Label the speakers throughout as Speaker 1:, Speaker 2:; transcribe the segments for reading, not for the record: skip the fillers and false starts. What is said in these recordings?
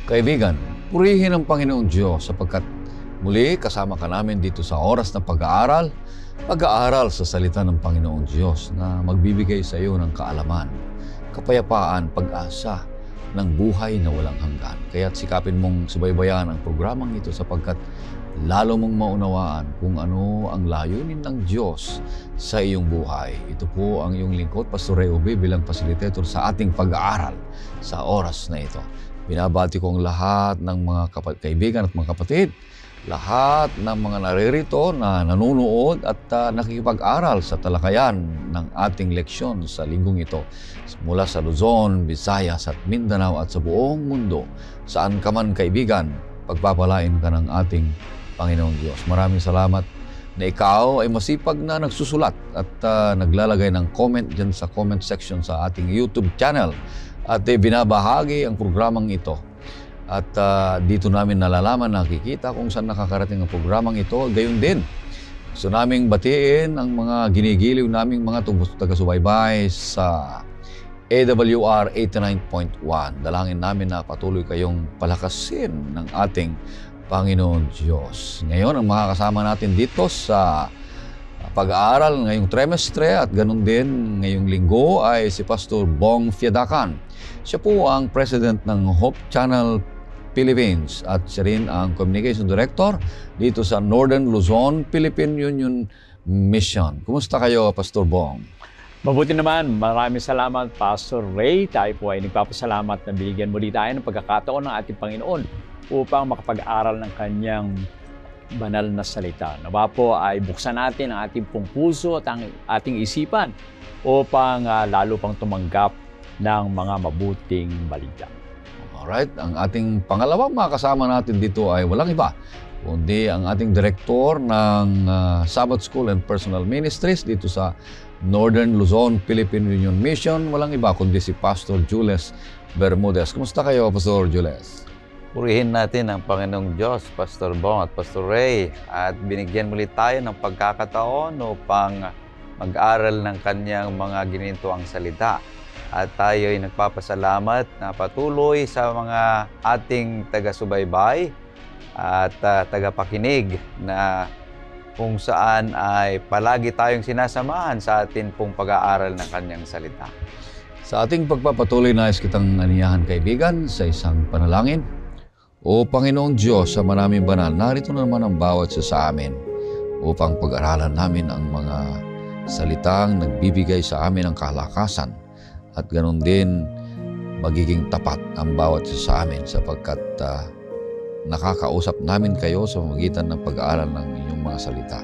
Speaker 1: Kaibigan, purihin ang Panginoong Diyos sapagkat muli kasama ka namin dito sa oras ng pag-aaral sa salita ng Panginoong Diyos na magbibigay sa iyo ng kaalaman, kapayapaan, pag-asa ng buhay na walang hanggan. Kaya't sikapin mong subaybayan ang programang ito sapagkat lalo mong maunawaan kung ano ang layunin ng Diyos sa iyong buhay. Ito po ang iyong lingkod, Pastor Ray Ube, bilang facilitator sa ating pag-aaral sa oras na ito. Binabati ko ang lahat ng mga kaibigan at mga kapatid, lahat ng mga naririto na nanonood at nakikipag-aral sa talakayan ng ating leksyon sa linggong ito mula sa Luzon, Visayas at Mindanao at sa buong mundo. Saan ka man kaibigan, pagpapalain ka ng ating Panginoong Diyos. Maraming salamat na ikaw ay masipag na nagsusulat at naglalagay ng comment dyan sa comment section sa ating YouTube channel. At binabahagi ang programang ito. At dito namin nalalaman, nakikita kung saan nakakarating ang programang ito. Gayon din, gusto naming batiin ang mga ginigiliw naming mga taga-subaybay sa AWR 89.1. Dalangin namin na patuloy kayong palakasin ng ating Panginoon Diyos. Ngayon, ang makakasama natin dito sa pag-aaral ngayong trimestre at ganun din ngayong linggo ay si Pastor Bong Fiadacan. Siya po ang President ng Hope Channel Philippines at siya rin ang Communication Director dito sa Northern Luzon Philippine Union Mission. Kumusta kayo, Pastor Bong?
Speaker 2: Mabuti naman. Maraming salamat, Pastor Ray. Tayo po ay nagpapasalamat na binigyan muli tayo ng pagkakataon ng ating Panginoon upang makapag-aral ng kanyang banal na salita. Nawa po ay buksan natin ang ating pong puso at ang ating isipan upang lalo pang tumanggap ng mga mabuting balita.
Speaker 1: Alright, ang ating pangalawang makakasama natin dito ay walang iba, kundi ang ating direktor ng Sabbath School and Personal Ministries dito sa Northern Luzon Philippine Union Mission. Walang iba kundi si Pastor Jules Bermudez. Kumusta kayo, Pastor Jules?
Speaker 3: Purihin natin ang Panginoong Diyos, Pastor Bong at Pastor Ray, at binigyan muli tayo ng pagkakataon upang mag-aral ng kanyang mga ginintuang salita. At tayo ay nagpapasalamat na patuloy sa mga ating taga-subaybay at tagapakinig na kung saan ay palagi tayong sinasamahan sa atin pong pag-aaral ng kanyang salita.
Speaker 1: Sa ating pagpapatuloy, nais kitang aniyahan, kaibigan, sa isang panalangin. O Panginoong Diyos sa maraming banal, narito na naman ang bawat sa amin upang pag-aralan namin ang mga salitang nagbibigay sa amin ng kalakasan at ganoon din magiging tapat ang bawat sa amin sapagkat nakakausap namin kayo sa pamamagitan ng pag-aaral ng inyong mga salita.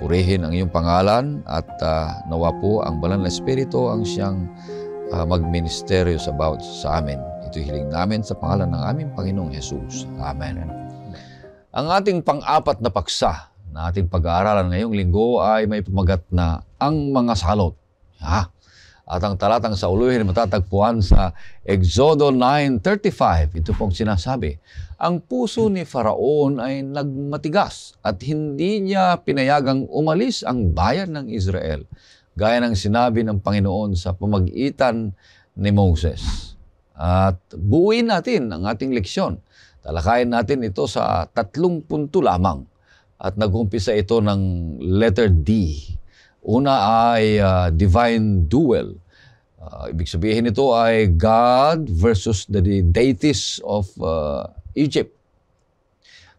Speaker 1: Purihin ang iyong pangalan at nawa po ang Banal na Espiritu ang siyang magministeryo sa bawat sa amin. Ito hiling namin sa pangalan ng aming Panginoong Jesus. Amen. Ang ating pang-apat na paksa na ating pag-aaralan ngayong linggo ay may pamagat na ang mga salot. At ang talatang sa uluhin matatagpuan sa Exodo 9:35. Ito pong sinasabi, ang puso ni Faraon ay nagmatigas at hindi niya pinayagang umalis ang bayan ng Israel, gaya ng sinabi ng Panginoon sa pamagitan ni Moses. At buuin natin ang ating leksyon. Talakayin natin ito sa 3 punto lamang. At nag-umpisa ito ng letter D. Una ay divine duel. Ibig sabihin nito ay God versus the deities of Egypt.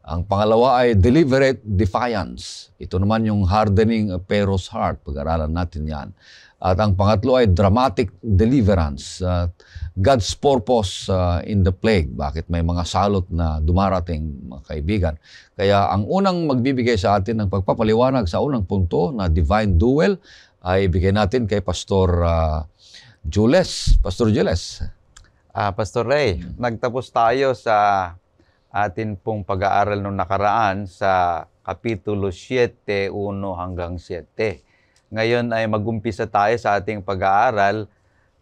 Speaker 1: Ang pangalawa ay deliberate defiance. Ito naman yung hardening of Pharaoh's heart. Pag-aralan natin yan. At ang pangatlo ay dramatic deliverance. God's purpose in the plague. Bakit may mga salot na dumarating, mga kaibigan. Kaya ang unang magbibigay sa atin ng pagpapaliwanag sa unang punto na divine duel ay ibigay natin kay Pastor Jules. Pastor Jules.
Speaker 3: Pastor Ray, nagtapos tayo sa atin pong pag-aaral nung nakaraan sa Kapitulo 7, 1 hanggang 7. Ngayon ay mag-umpisa tayo sa ating pag-aaral,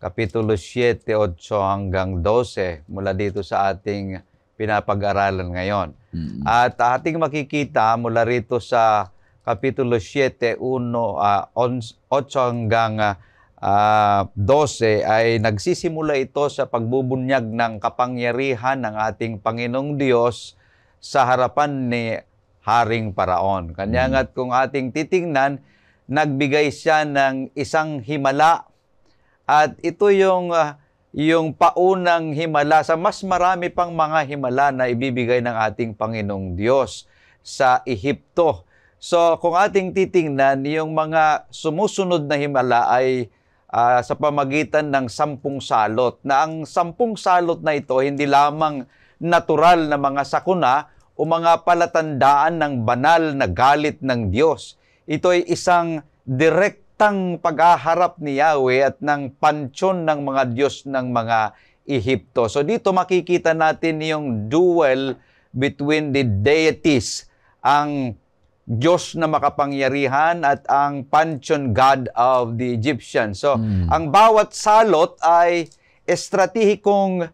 Speaker 3: Kapitulo 7, 8 hanggang 12, mula dito sa ating pinapag-aralan ngayon. At ating makikita mula rito sa Kapitulo 7, 8 hanggang 12 ay nagsisimula ito sa pagbubunyag ng kapangyarihan ng ating Panginoong Diyos sa harapan ni Haring Paraon. Kanya nga't kung ating titingnan, nagbigay siya ng isang himala at ito yung paunang himala sa mas marami pang mga himala na ibibigay ng ating Panginoong Diyos sa Ehipto. So kung ating titingnan, yung mga sumusunod na himala ay sa pamagitan ng 10 salot, na ang 10 salot na ito hindi lamang natural na mga sakuna o mga palatandaan ng banal na galit ng Diyos. Ito ay isang direktang paghaharap ni Yahweh at ng pansyon ng mga Diyos ng mga Ehipto. So dito makikita natin yung duel between the deities, ang Diyos na makapangyarihan at ang pantheon god of the Egyptians. So ang bawat salot ay estratehikong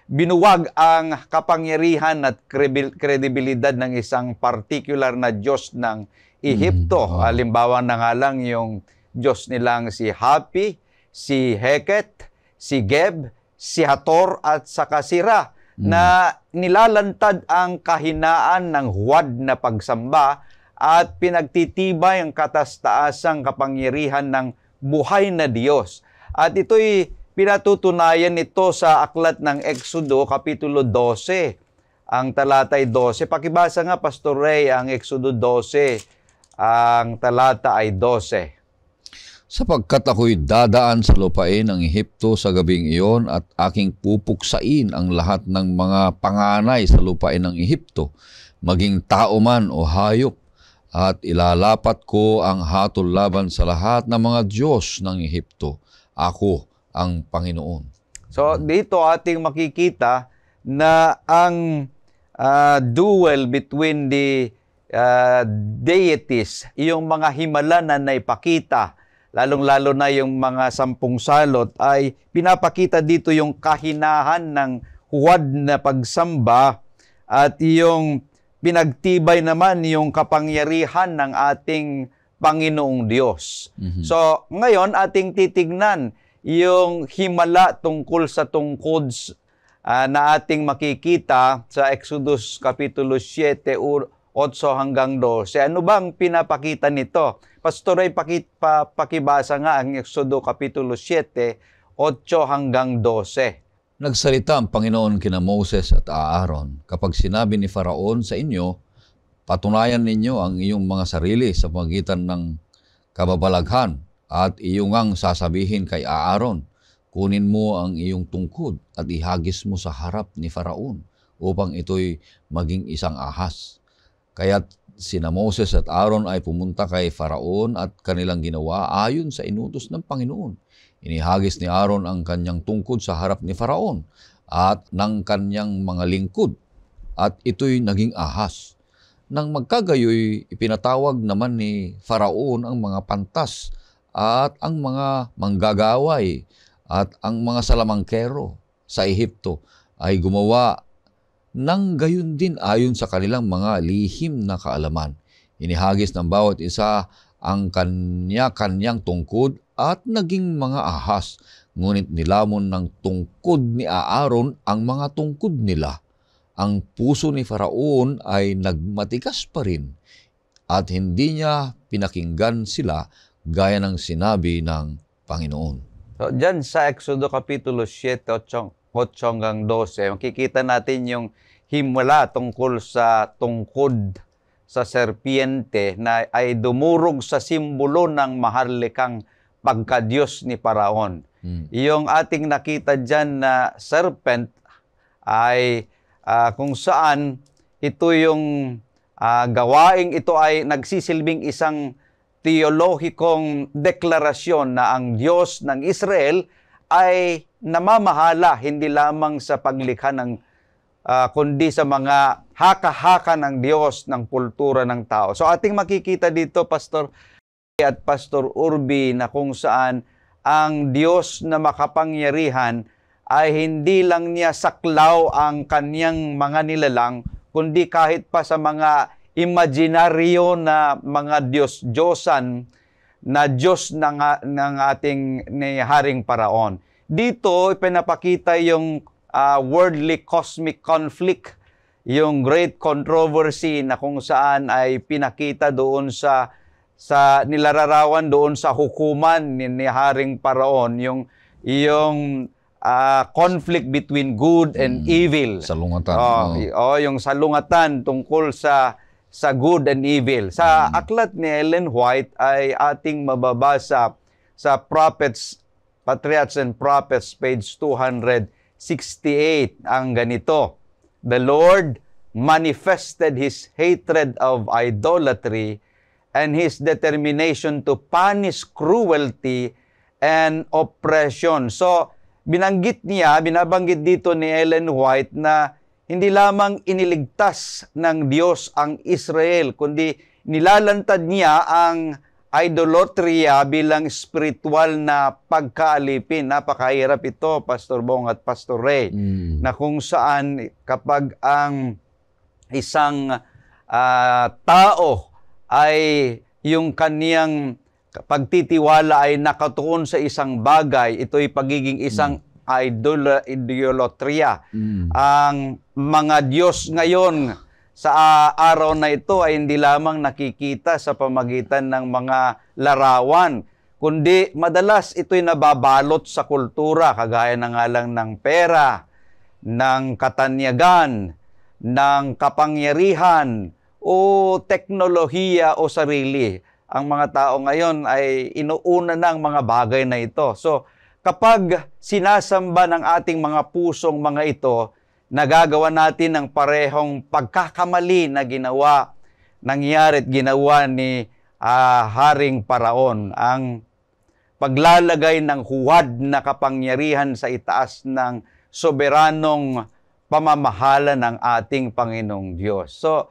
Speaker 3: binuwag ang kapangyarihan at kredibilidad ng isang particular na Diyos ng Ehipto. Halimbawa na nga lang yung Diyos nilang si Hapi, si Heket, si Geb, si Hator at saka si Ra, na nilalantad ang kahinaan ng huwad na pagsamba at pinagtitibay ang katastaasang kapangyarihan ng buhay na Diyos. At ito'y pinatutunayan nito sa aklat ng Exodo, Kapitulo 12, ang talatay 12. Pakibasa nga, Pastor Ray, ang Exodo 12, ang talata ay 12.
Speaker 1: Sapagkat ako'y dadaan sa lupain ng Ehipto sa gabing iyon at aking pupuksain ang lahat ng mga panganay sa lupain ng Ehipto, maging tao man o hayop, at ilalapat ko ang hatol laban sa lahat ng mga Diyos ng Ehipto. Ako ang Panginoon.
Speaker 3: So dito ating makikita na ang duel between the deities, yung mga himala na naipakita, lalong-lalo na yung mga 10 salot, ay pinapakita dito yung kahinahan ng huwad na pagsamba at yung pinagtibay naman yung kapangyarihan ng ating Panginoong Diyos. So, ngayon ating titignan yung himala tungkol sa tungkod na ating makikita sa Exodus Kapitulo 7, 8 hanggang 12. Ano bang pinapakita nito? Pastor ay pakibasa nga ang Exodo Kapitulo 7, 8 hanggang 12.
Speaker 1: Nagsalita ang Panginoon kina Moses at Aaron, kapag sinabi ni Faraon sa inyo, patunayan ninyo ang iyong mga sarili sa pagitan ng kababalaghan at iyong ang sasabihin kay Aaron, kunin mo ang iyong tungkod at ihagis mo sa harap ni Faraon upang ito'y maging isang ahas. Kaya't sina Moses at Aaron ay pumunta kay Faraon at kanilang ginawa ayon sa inutos ng Panginoon. Inihagis ni Aaron ang kanyang tungkod sa harap ni Faraon at ng kanyang mga lingkod at ito'y naging ahas. Nang magkagayoy, ipinatawag naman ni Faraon ang mga pantas at ang mga manggagaway at ang mga salamangkero sa Ehipto ay gumawa nang gayon din ayon sa kanilang mga lihim na kaalaman. Inihagis ng bawat isa ang kanya-kanyang tungkod at naging mga ahas, ngunit nilamon ng tungkod ni Aaron ang mga tungkod nila. Ang puso ni Faraon ay nagmatigas pa rin at hindi niya pinakinggan sila gaya ng sinabi ng Panginoon.
Speaker 3: So, dyan sa Exodo Kapitulo 7, 8 hanggang 12, makikita natin yung himala tungkol sa tungkod sa serpiente na ay dumurog sa simbolo ng maharlikang pagka-Diyos ni Paraon. Yung ating nakita dyan na serpent ay kung saan ito yung gawaing ito ay nagsisilbing isang teolohikong deklarasyon na ang Diyos ng Israel ay namamahala hindi lamang sa paglikha ng kundi sa mga haka-haka ng Diyos ng kultura ng tao. So ating makikita dito, Pastor at Pastor Urbi, na kung saan ang Diyos na makapangyarihan ay hindi lang niya saklaw ang kanyang mga nilalang, kundi kahit pa sa mga imaginaryo na mga Diyos-Diyosan na Diyos ng ating ni Haring Paraon. Dito, ipinapakita yung worldly cosmic conflict, yung great controversy na kung saan ay pinakita doon sa nilararawan doon sa hukuman ni Haring Paraon, yung conflict between good and evil.
Speaker 1: Salungatan.
Speaker 3: Yung salungatan tungkol sa good and evil. Sa aklat ni Ellen White ay ating mababasa sa Patriarchs and Prophets, page 268, ang ganito: The Lord manifested His hatred of idolatry and His determination to punish cruelty and oppression. So, binabanggit dito ni Ellen White na hindi lamang iniligtas ng Diyos ang Israel, kundi nilalantad niya ang idolatria bilang spiritual na pagkaalipin. Napakahirap ito, Pastor Bong at Pastor Ray, na kung saan kapag ang isang tao ay yung kaniyang pagtitiwala ay nakatuon sa isang bagay, ito'y pagiging isang idolatria. Ang mga Diyos ngayon sa araw na ito ay hindi lamang nakikita sa pamagitan ng mga larawan, kundi madalas ito'y nababalot sa kultura, kagaya na nga lang ng pera, ng katanyagan, ng kapangyarihan, o teknolohiya o sarili. Ang mga tao ngayon ay inuuna ng mga bagay na ito. So, kapag sinasamba ng ating mga pusong mga ito, nagagawa natin ang parehong pagkakamali na nangyari at ginawa ni Haring Paraon, ang paglalagay ng huwad na kapangyarihan sa itaas ng soberanong pamamahala ng ating Panginoong Diyos. So,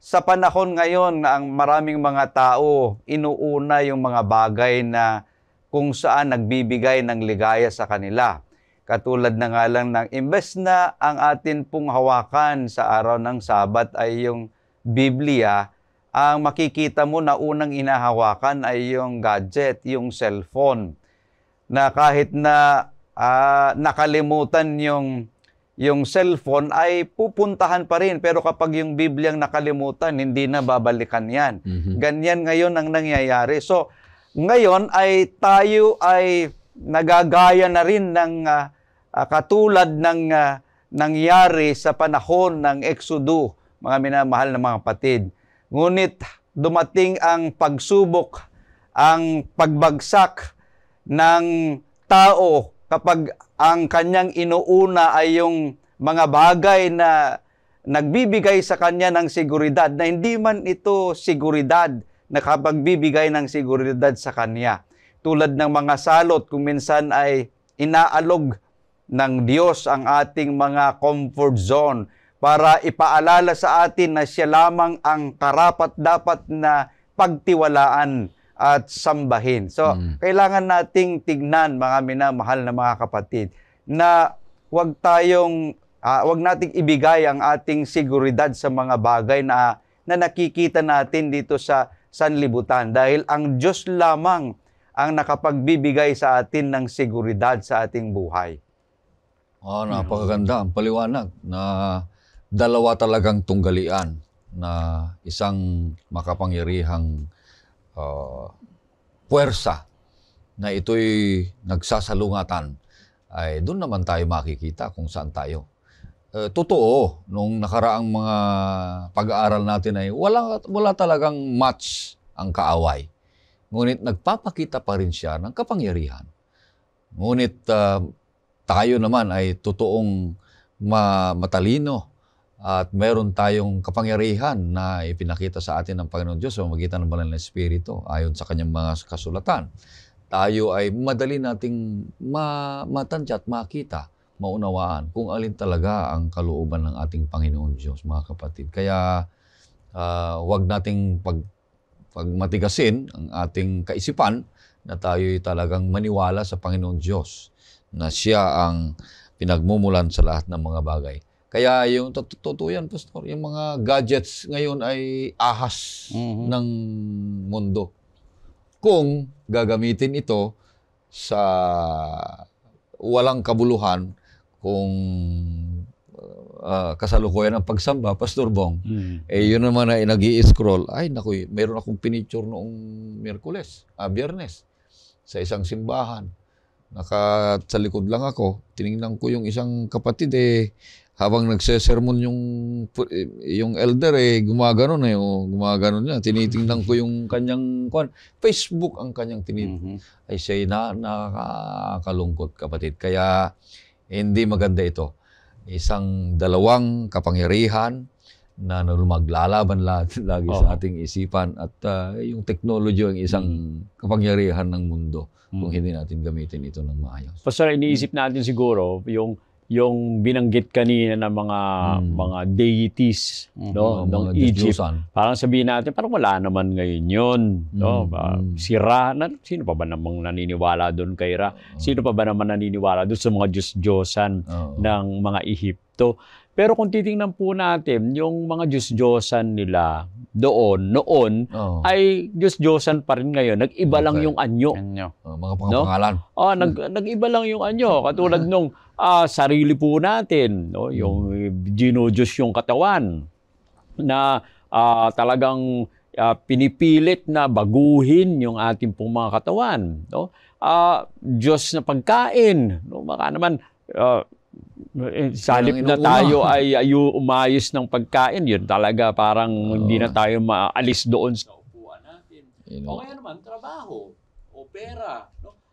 Speaker 3: sa panahon ngayon, ang maraming mga tao, inuuna yung mga bagay na kung saan nagbibigay ng ligaya sa kanila. Katulad na nga lang ng imbes na ang atin pong hawakan sa araw ng Sabat ay yung Biblia, ang makikita mo na unang inahawakan ay yung gadget, yung cellphone. Na kahit na nakalimutan yung cellphone ay pupuntahan pa rin. Pero kapag yung Bibliang nakalimutan, hindi na babalikan yan. Ganyan ngayon ang nangyayari. So, ngayon ay tayo ay nagagaya na rin ng katulad ng nangyari sa panahon ng Exodo, mga minamahal na mga kapatid. Ngunit dumating ang pagsubok, ang pagbagsak ng tao kapag ang kanyang inuuna ay yung mga bagay na nagbibigay sa kanya ng seguridad, na hindi man ito seguridad na kapagbibigay ng seguridad sa kanya. Tulad ng mga salot, kung minsan ay inaalog ng Diyos ang ating mga comfort zone para ipaalala sa atin na siya lamang ang karapat-dapat na pagtiwalaan at sambahin. So, kailangan nating tignan, mga minamahal na mga kapatid, na wag nating ibigay ang ating seguridad sa mga bagay na nakikita natin dito sa sanlibutan, dahil ang Diyos lamang ang nakapagbibigay sa atin ng seguridad sa ating buhay.
Speaker 1: Napakaganda ang paliwanag na dalawa talagang tunggalian, na isang makapangyarihang puwersa na ito'y nagsasalungatan, ay doon naman tayo makikita kung saan tayo. Totoo, nung nakaraang mga pag-aaral natin ay wala talagang match ang kaaway. Ngunit nagpapakita pa rin siya ng kapangyarihan. Ngunit tayo naman ay totoong matalino at meron tayong kapangyarihan na ipinakita sa atin ng Panginoon Diyos sa magitan ng Banal na Espiritu ayon sa kanyang mga kasulatan. Tayo ay madali nating matansya at makita, maunawaan kung alin talaga ang kalooban ng ating Panginoon Diyos, mga kapatid. Kaya wag nating pagmatigasin ang ating kaisipan na tayo'y talagang maniwala sa Panginoon Diyos, na siya ang pinagmumulan sa lahat ng mga bagay. Kaya yung totoo yan, Pastor, yung mga gadgets ngayon ay ahas ng mundo. kung gagamitin ito sa walang kabuluhan, kung kasalukuyan ng pagsamba, Pastor Bong, yun naman ay nag-i-scroll, ay naku, meron akong pinicture noong Biyernes, sa isang simbahan. Sa likod lang ako, tiningnan ko yung isang kapatid habang nagsesermon yung elder gumaganon gumaganon niya. Tinitingnan ko yung kanyang Facebook ang kanyang tinitingnan. Ay siya nakakalungkot, kapatid. Kaya hindi maganda ito. Dalawang kapangyarihan na maglalaban lagi sa ating isipan, at yung technology ang isang kapangyarihan ng mundo kung hindi natin gamitin ito ng maayos.
Speaker 2: Pastor, iniisip natin siguro yung binanggit kanina ng mga deities ng Egypt. Parang sabihin natin, parang wala naman ngayon yun. Si Ra, sino pa ba namang naniniwala doon kay Ra? Sino pa ba naman naniniwala doon sa mga Diyos-Diyosan ng mga Ehipto? Pero kung titingnan po natin, yung mga Diyos-Diyosan nila noon ay Diyos-Diyosan pa rin ngayon. Nag-iba lang yung anyo.
Speaker 1: Mga pangalan.
Speaker 2: Nag-iba lang yung anyo. Katulad nung sarili po natin, yung ginudiyos yung katawan, na talagang pinipilit na baguhin yung ating pong mga katawan. Diyos na pagkain. Baka naman, salip na tayo ay umayos ng pagkain, yun talaga parang hindi na tayo maalis doon sa upuan natin. O kaya naman, trabaho o pera.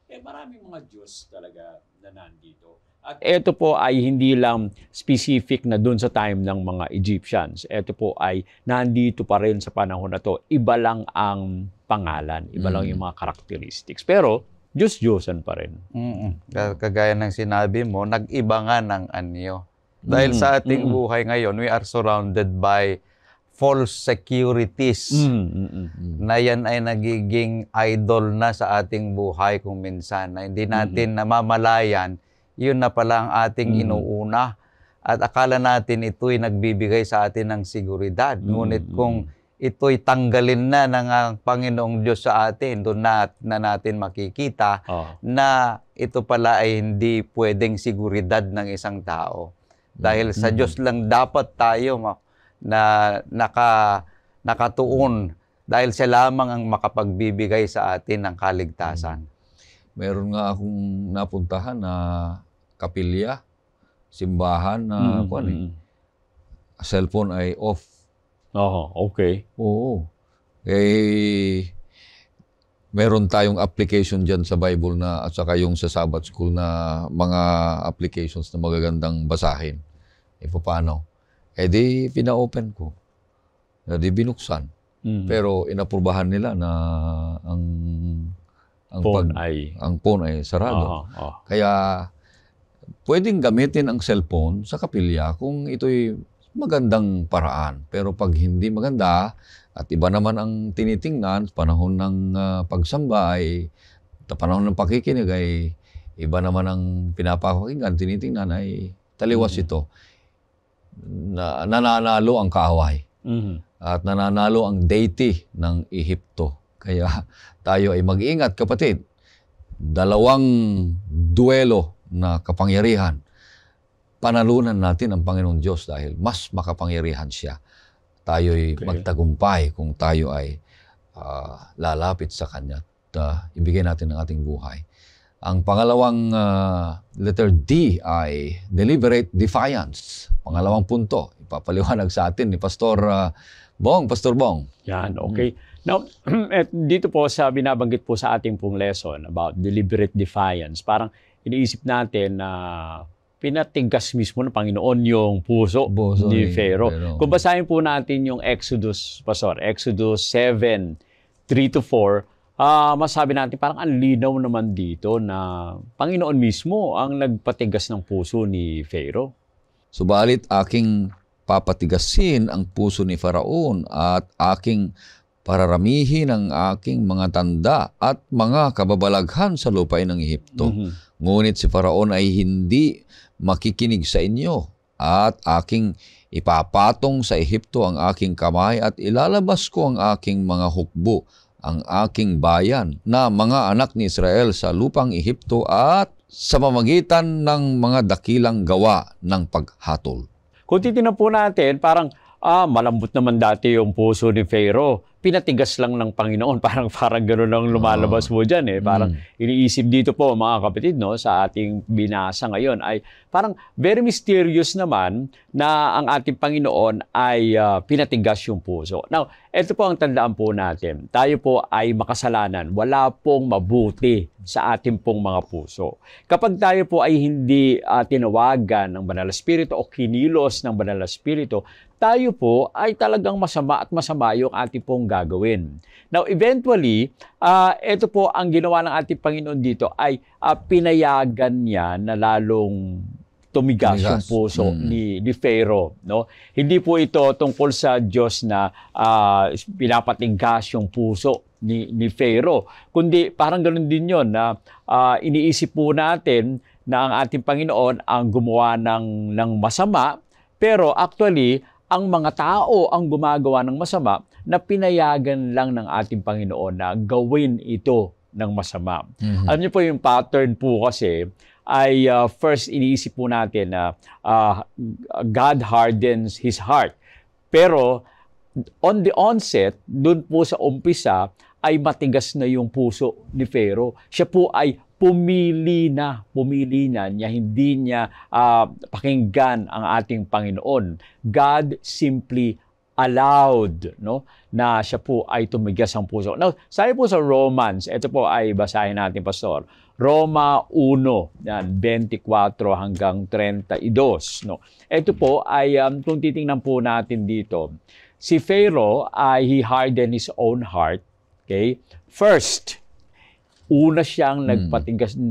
Speaker 2: Maraming mga Diyos talaga na nandito. At ito po ay hindi lang specific na doon sa time ng mga Egyptians. Ito po ay nandito pa rin sa panahon na to. Iba lang ang pangalan, iba lang yung mga characteristics. Pero Diyos-Diyosan pa rin.
Speaker 3: Kagaya ng sinabi mo, nag-iba nga ng anyo. Dahil sa ating buhay ngayon, we are surrounded by false securities na yan ay nagiging idol na sa ating buhay kung minsan na hindi natin namamalayan, yun na pala ang ating inuuna. At akala natin ito'y nagbibigay sa atin ng seguridad. Ngunit kung ito'y tanggalin na ng Panginoong Diyos sa atin, doon na natin makikita na ito pala ay hindi pwedeng seguridad ng isang tao. Dahil sa Diyos lang dapat tayo na nakatuon, dahil siya lamang ang makapagbibigay sa atin ng kaligtasan.
Speaker 1: Meron nga akong napuntahan na kapilya, simbahan na cellphone ay off.
Speaker 2: Okay.
Speaker 1: Oo. Meron tayong application dyan sa Bible at saka yung sa Sabbath School na mga applications na magagandang basahin. Paano? Di pina-open ko. Di binuksan. Pero inaprubahan nila na ang phone ay sarado. Kaya pwedeng gamitin ang cellphone sa kapilya kung ito'y magandang paraan. Pero pag hindi maganda at iba naman ang tinitingnan, panahon ng pagsamba panahon ng pakikinig ay iba naman ang pinapakinggan, tinitingnan ay taliwas ito. Nananalo ang kaaway. At nananalo ang deity ng Ehipto. Kaya tayo ay mag-ingat, kapatid. Dalawang duelo na kapangyarihan. Panalunan natin ang Panginoong Diyos dahil mas makapangyarihan siya. Tayo'y magtagumpay kung tayo ay lalapit sa Kanya at ibigay natin ang ating buhay. Ang pangalawang letter D ay deliberate defiance. Pangalawang punto, ipapaliwanag sa atin ni Pastor Bong.
Speaker 2: Yan, okay. Now, dito po binabanggit po sa ating pong lesson about deliberate defiance. Parang iniisip natin na pinatigas mismo ng Panginoon yung puso ni Pharaoh. Kung basahin po natin yung Exodus 7:3-4, masabi natin parang ang linaw naman dito na Panginoon mismo ang nagpatigas ng puso ni Pharaoh.
Speaker 1: Subalit aking papatigasin ang puso ni Faraon at aking pararamihin ang aking mga tanda at mga kababalaghan sa lupain ng Ehipto. Ngunit si Faraon ay hindi makikinig sa inyo at aking ipapatong sa Ehipto ang aking kamay at ilalabas ko ang aking mga hukbo ang aking bayan na mga anak ni Israel sa lupang Ehipto at sa pamamagitan ng mga dakilang gawa ng paghatol.
Speaker 2: Kung titignan po natin, parang malambot naman dati yung puso ni Pharaoh. Pinatigas lang ng Panginoon. Parang gano'n ang lumalabas mo dyan eh. Parang iniisip dito po mga kapatid, no, sa ating binasa ngayon ay parang very mysterious naman na ang ating Panginoon ay pinatigas yung puso. Now, ito po ang tandaan po natin. Tayo po ay makasalanan. Wala pong mabuti sa ating pong mga puso. Kapag tayo po ay hindi tinawagan ng Banal na Espiritu o kinilos ng Banal na Espiritu, tayo po ay talagang masama at masama yung ating pong gagawin. Now, eventually, ito po ang ginawa ng ating Panginoon dito ay pinayagan niya na lalong tumigas yung puso ni Pharaoh. No? Hindi po ito tungkol sa Diyos na pinapatinggas yung puso ni Pharaoh, kundi parang ganoon din yon na iniisip po natin na ang ating Panginoon ang gumawa ng masama, pero actually, ang mga tao ang gumagawa ng masama na pinayagan lang ng ating Panginoon na gawin ito ng masama. Alam niyo po yung pattern po kasi ay first iniisip po natin na God hardens His heart. Pero on the onset, dun po sa umpisa, ay matigas na yung puso ni Pharaoh. Siya po ay pumili na niya, hindi niya pakinggan ang ating Panginoon. God simply allowed, no, na siya po ay tumigas ang puso. Now, sabi po sa Romans, ito po ay basahin natin, Pastor. Roma 1, yan, 24 hanggang 32. No? Ito po ay, kung titingnan po natin dito, si Pharaoh ay he hardened his own heart. Okay? First, una siyang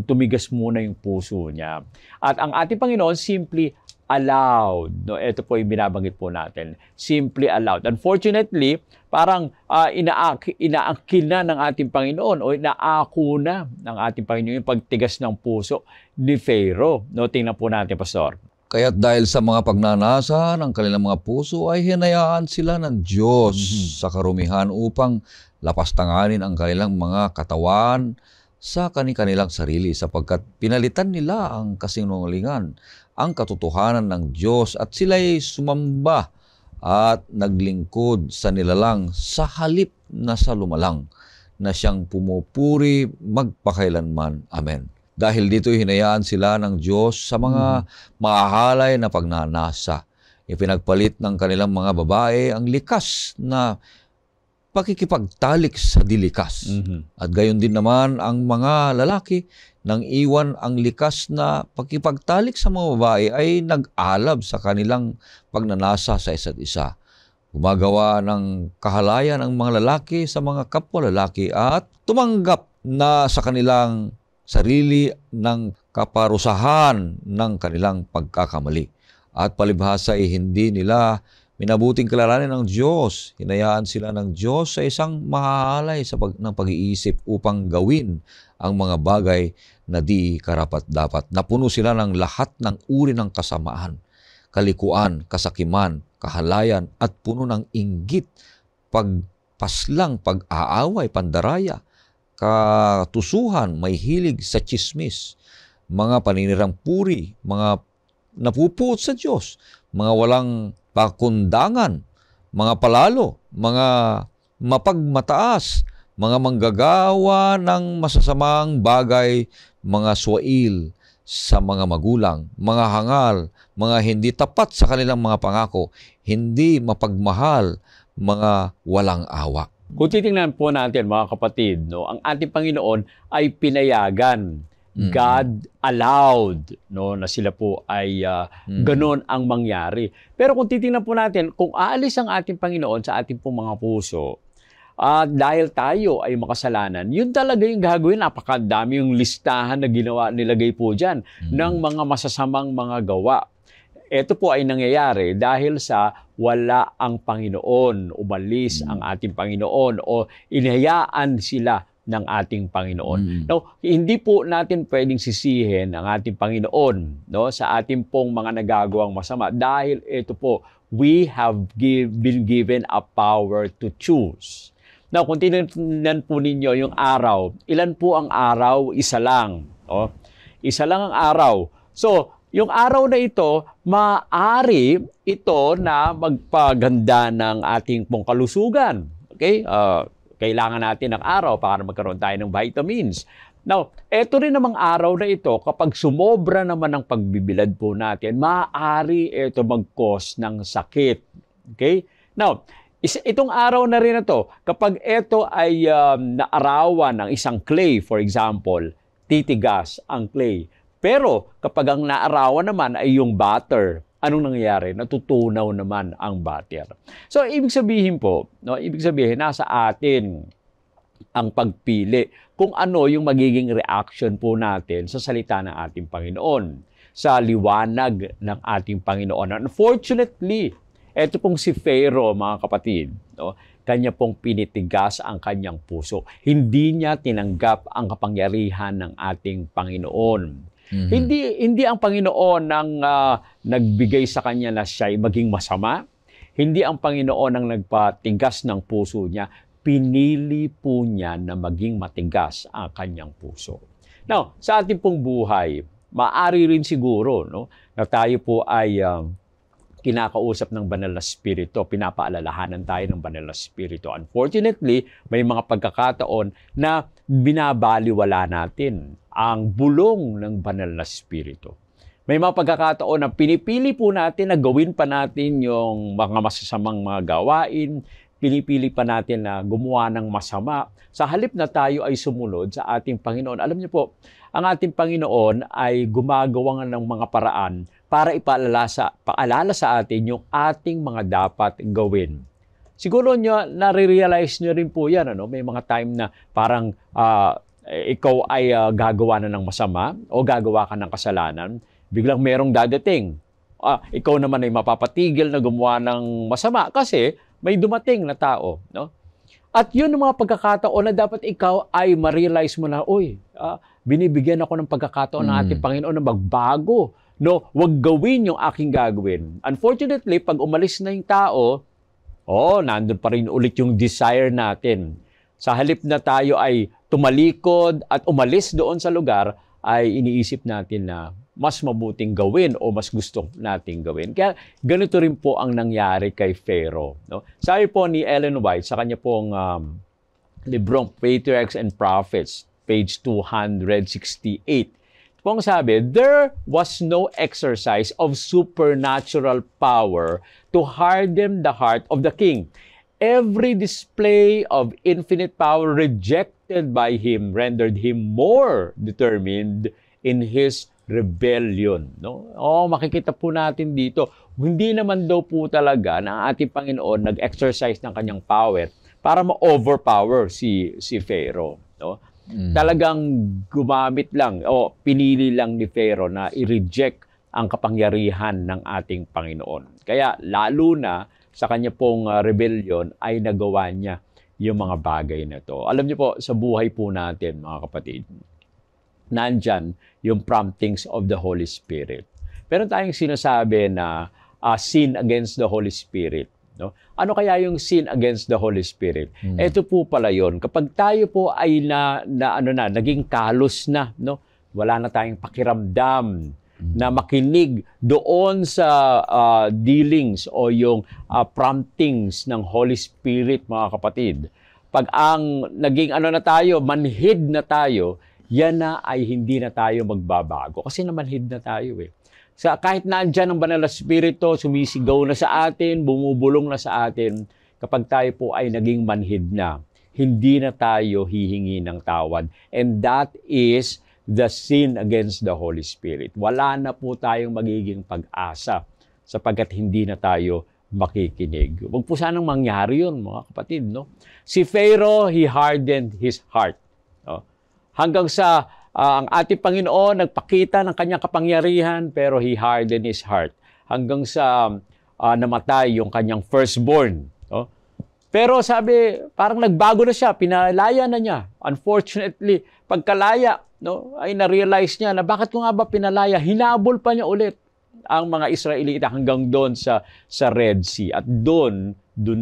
Speaker 2: tumigas muna yung puso niya. At ang ating Panginoon simply allowed. No? Ito po yung binabanggit po natin. Simply allowed. Unfortunately, parang inaangkin na ng ating Panginoon o inaako na ng ating Panginoon yung pagtigas ng puso ni Pharaoh. No? Tingnan po natin, Pastor.
Speaker 1: Kaya't dahil sa mga pagnanasa ng kanilang mga puso ay hinayaan sila ng Diyos sa karumihan upang lapastanganin ang kanilang mga katawan sa kanilang sarili sapagkat pinalitan nila ang kasinungalingan, ang katotohanan ng Diyos at sila'y sumamba at naglingkod sa nilalang sa halip na sa lumalang na siyang pumupuri magpakailanman. Amen. Dahil dito hinayaan sila ng Diyos sa mga mahahalay na pagnanasa. Ipinagpalit ng kanilang mga babae ang likas na pakikipagtalik sa dilikas. At gayon din naman ang mga lalaki nang iwan ang likas na pakipagtalik sa mga babae ay nag-alab sa kanilang pagnanasa sa isa't isa. Gumagawa ng kahalayan ang mga lalaki sa mga kapwa lalaki at tumanggap na sa kanilang sarili ng kaparusahan ng kanilang pagkakamali. At palibhasa ay hindi nila minabuting kilalanin ng Diyos. Hinayaan sila ng Diyos sa isang mahahalay ng pag-iisip upang gawin ang mga bagay na di karapat-dapat. Napuno sila ng lahat ng uri ng kasamaan, kalikuan, kasakiman, kahalayan, at puno ng inggit, pagpaslang, pag-aaway, pandaraya, katusuhan, may hilig sa tsismis, mga paninirang puri, mga napupuot sa Diyos, mga walang pakundangan, mga palalo, mga mapagmataas, mga manggagawa ng masasamang bagay, mga swail sa mga magulang, mga hangal, mga hindi tapat sa kanilang mga pangako, hindi mapagmahal, mga walang awa.
Speaker 2: Kung titingnan po natin, mga kapatid, no, ang ating Panginoon ay pinayagan. God allowed, no, na sila po ay ganon ang mangyari. Pero kung titingnan po natin, kung aalis ang ating Panginoon sa ating pong mga puso, dahil tayo ay makasalanan, yun talaga yung gagawin. Napakadami yung listahan na nilagay po dyan ng mga masasamang mga gawa. Ito po ay nangyayari dahil sa wala ang Panginoon, umalis ang ating Panginoon o inihayaan sila ng ating Panginoon. Now, hindi po natin pwedeng sisihin ang ating Panginoon, no, sa ating pong mga nagagawang masama dahil ito po, we have been given a power to choose. Now, kung tinignan po ninyo yung araw, ilan po ang araw? Isa lang. Oh. Isa lang ang araw. So, yung araw na ito, maaari ito na magpaganda ng ating pong kalusugan. Okay? Kailangan natin ng araw para magkaroon tayo ng vitamins. Now, eto rin namang araw na ito, kapag sumobra naman ang pagbibilad po natin, maaari ito mag-cause ng sakit. Okay? Now, itong araw na rin na to, kapag ito ay naarawan ng isang clay, for example, titigas ang clay. Pero kapag ang naarawan naman ay yung butter, anong nangyayari? Natutunaw naman ang butter. So, ibig sabihin po, ibig sabihin, nasa atin ang pagpili kung ano yung magiging reaction po natin sa salita ng ating Panginoon, sa liwanag ng ating Panginoon. Unfortunately, eto pong si Pharaoh, mga kapatid, kanya pong pinitigas ang kanyang puso. Hindi niya tinanggap ang kapangyarihan ng ating Panginoon. Hindi ang Panginoon ang nagbigay sa kanya na siya ay maging masama. Hindi ang Panginoon ang nagpatigas ng puso niya. Pinili po niya na maging matigas ang kanyang puso. Now, sa ating pong buhay, maaari rin siguro na tayo po ay kinakausap ng banal na spirito, pinapaalalahanan tayo ng banal na spirito. Unfortunately, may mga pagkakataon na binabaliwala natin ang bulong ng banal na spirito. May mga pagkakataon na pinipili po natin na gawin pa natin yung mga masasamang mga gawain, pinipili pa natin na gumawa ng masama. Sa halip na tayo ay sumunod sa ating Panginoon. Alam niyo po, ang ating Panginoon ay gumagawa ng mga paraan para paalala sa atin yung ating mga dapat gawin. Siguro nare-realize nyo rin po yan. May mga time na parang ikaw ay gagawa na ng masama o gagawa ka ng kasalanan. Biglang merong dadating. Ikaw naman ay mapapatigil na gumawa ng masama kasi may dumating na tao. At yun ang mga pagkakataon na dapat ikaw ay ma-realize mo na, binibigyan ako ng pagkakataon ng ating Panginoon na magbago. Huwag gawin yung aking gagawin. Unfortunately, pag umalis na yung tao, nandun pa rin ulit yung desire natin. Sa halip na tayo ay tumalikod at umalis doon sa lugar, ay iniisip natin na mas mabuting gawin o mas gusto nating gawin. Kaya ganito rin po ang nangyari kay Pharaoh. Sabi po ni Ellen White sa kanya pong librong Patriarchs and Prophets, page 268. Pong sabi, there was no exercise of supernatural power to harden the heart of the king. Every display of infinite power rejected by him rendered him more determined in his rebellion. Makikita po natin dito, hindi naman daw po talaga na ating Panginoon nag-exercise ng kanyang power para ma-overpower si Pharaoh. Talagang gumamit lang o pinili lang ni Pharaoh na i-reject ang kapangyarihan ng ating Panginoon. Kaya lalo na sa kanya pong rebellion ay nagawa niya yung mga bagay na to. Alam niyo po, sa buhay po natin, mga kapatid, nandyan yung promptings of the Holy Spirit. Pero tayong sinasabi na sin against the Holy Spirit. Ano kaya yung sin against the Holy Spirit? Ito po pala yon. Kapag tayo po ay naging kalos na, wala na tayong pakiramdam na makinig doon sa dealings o yung promptings ng Holy Spirit, mga kapatid. Pag ang naging manhid na tayo, yan na ay hindi na tayo magbabago. Kasi namanhid na tayo kahit naandyan ang banal na spirito, sumisigaw na sa atin, bumubulong na sa atin, kapag tayo po ay naging manhid na, hindi na tayo hihingi ng tawad. And that is the sin against the Holy Spirit. Wala na po tayong magiging pag-asa sapagkat hindi na tayo makikinig. Huwag po sanang mangyari yun, mga kapatid. Si Pharaoh, he hardened his heart. Hanggang sa ang ating Panginoon nagpakita ng kanyang kapangyarihan pero he hardened his heart. Hanggang sa namatay yung kanyang firstborn. Pero sabi, parang nagbago na siya, pinalaya na niya. Unfortunately, pagkalaya, ay na-realize niya na bakit ko nga ba pinalaya? Hinabol pa niya ulit ang mga Israelita hanggang doon sa Red Sea. At doon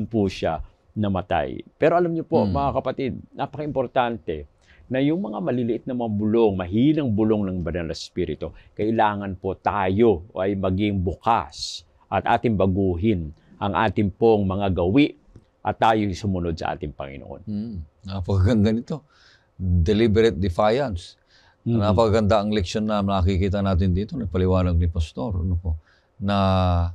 Speaker 2: po siya namatay. Pero alam niyo po,
Speaker 1: Mm.
Speaker 2: mga kapatid, napaka-importante na yung mga maliliit na mga bulong, mahinang bulong ng Banal na Espiritu, kailangan po tayo ay maging bukas at ating baguhin ang ating pong mga gawi at tayo sumunod sa ating Panginoon.
Speaker 1: Napakaganda nito. Deliberate defiance. Napakaganda ang leksyon na nakikita natin dito, nagpaliwanag ni Pastor, ano po, na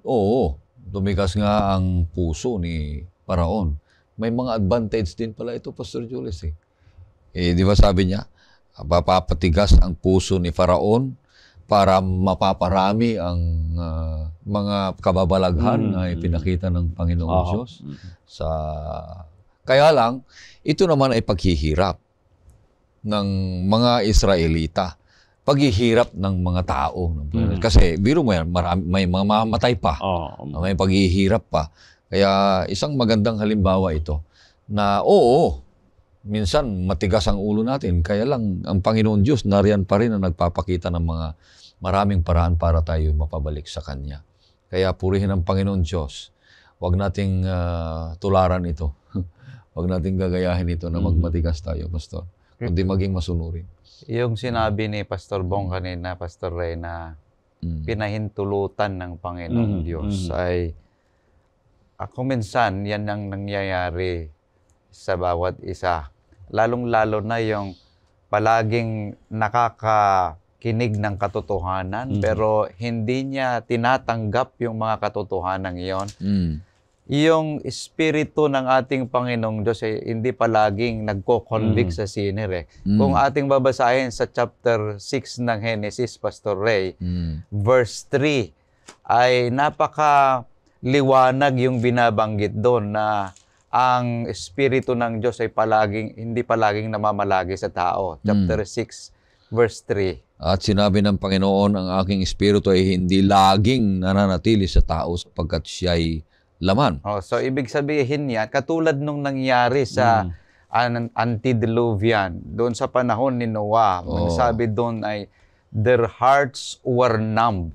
Speaker 1: oo, tumikas nga ang puso ni Paraon. May mga advantage din pala ito, Pastor Julius. Di ba sabi niya, papapatigas ang puso ni Faraon para mapaparami ang mga kababalaghan na ipinakita ng Panginoong Diyos. Kaya lang, ito naman ay paghihirap ng mga Israelita. Paghihirap ng mga tao. Kasi biro mo yan, may mga mamatay pa. May paghihirap pa. Kaya isang magandang halimbawa ito na oo, minsan matigas ang ulo natin. Kaya lang ang Panginoon Diyos nariyan pa rin na nagpapakita ng mga maraming paraan para tayo mapabalik sa Kanya. Kaya purihin ang Panginoon Diyos. Huwag nating tularan ito. Huwag nating gagayahin ito na magmatigas tayo, Pastor. Kundi maging masunurin.
Speaker 3: Yung sinabi ni Pastor Bong kanina, Pastor Ray, na pinahintulutan ng Panginoong Diyos ay ako minsan yan ang nangyayari sa bawat isa. Lalong-lalo na yung palaging nakakakinig ng katotohanan pero hindi niya tinatanggap yung mga katotohanan iyon. Yung espiritu ng ating Panginoong Diyos ay hindi palaging nagko-convict sa sinner. Kung ating babasahin sa chapter 6 ng Genesis, Pastor Ray, verse 3, ay napaka-liwanag yung binabanggit doon na ang espiritu ng Diyos ay hindi palaging namamalagi sa tao. Chapter 6, verse 3.
Speaker 1: At sinabi ng Panginoon, ang aking espiritu ay hindi laging nananatili sa tao sapagkat siya ay laman.
Speaker 3: So, ibig sabihin niya, katulad nung nangyari sa antediluvian, doon sa panahon ni Noah, ang sabi doon ay, their hearts were numb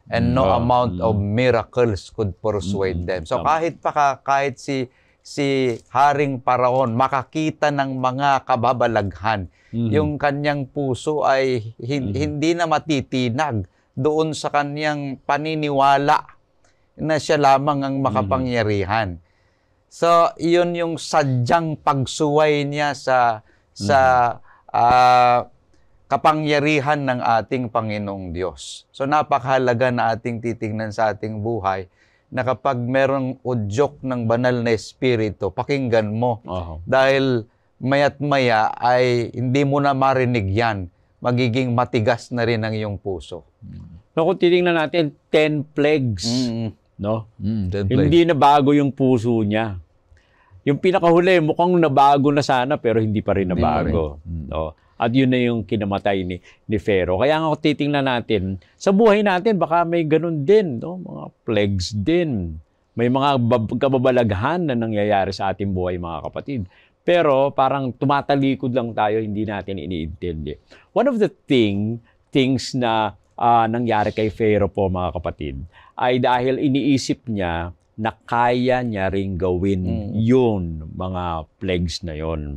Speaker 3: and no amount of miracles could persuade them. So, kahit si Haring Paraon makakita ng mga kababalaghan, yung kanyang puso ay hindi na matitinag doon sa kanyang paniniwala na siya lamang ang makapangyarihan. So, iyon yung sadyang pagsuway niya sa kapangyarihan ng ating Panginoong Diyos. So, napakahalaga na ating titingnan sa ating buhay na kapag merong udyok ng banal na espiritu, pakinggan mo. Dahil maya't maya ay hindi mo na marinig yan. Magiging matigas na rin ang iyong puso.
Speaker 2: So, kung titingnan natin, 10 plagues. No?
Speaker 1: 10 plagues.
Speaker 2: Hindi na bago yung puso niya. Yung pinakahuli, mukhang nabago na sana, pero hindi pa rin nabago. No? At yun na yung kinamatay ni Pharaoh. Kaya nga kung titingnan natin, sa buhay natin, baka may ganun din. No? Mga plagues din. May mga kababalaghan na nangyayari sa ating buhay, mga kapatid. Pero parang tumatalikod lang tayo, hindi natin iniintindi. One of the things na nangyari kay Pharaoh po, mga kapatid, ay dahil iniisip niya na kaya niya ring gawin yun, mga plagues na yun.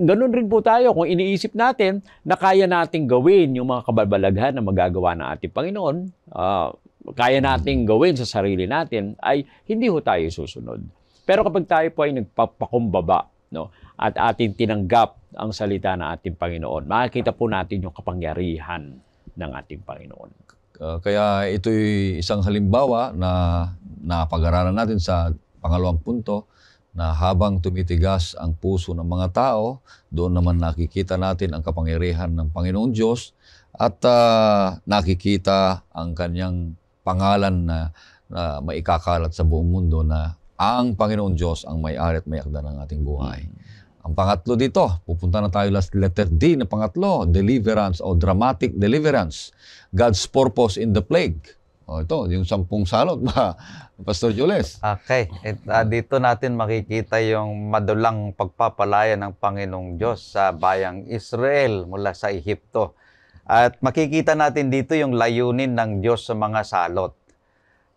Speaker 2: Ganun rin po tayo kung iniisip natin na kaya nating gawin yung mga kababalaghan na magagawa ng ating Panginoon, kaya nating gawin sa sarili natin, ay hindi ho tayo susunod. Pero kapag tayo po ay nagpapakumbaba, no, at ating tinanggap ang salita ng ating Panginoon, makikita po natin yung kapangyarihan ng ating Panginoon.
Speaker 1: Kaya ito'y isang halimbawa na napag-aralan natin sa pangalawang punto, na habang tumitigas ang puso ng mga tao, doon naman nakikita natin ang kapangyarihan ng Panginoong Diyos at nakikita ang kanyang pangalan na maikakalat sa buong mundo na ang Panginoong Diyos ang may-ari at may akda ng ating buhay. Ang pangatlo dito, pupunta na tayo letter D na pangatlo, deliverance o dramatic deliverance. God's purpose in the plague. Ito, yung 10 salot ba, Pastor Jules?
Speaker 3: Okay. Dito natin makikita yung madulang pagpapalaya ng Panginoong Diyos sa bayang Israel mula sa Ehipto. At makikita natin dito yung layunin ng Diyos sa mga salot.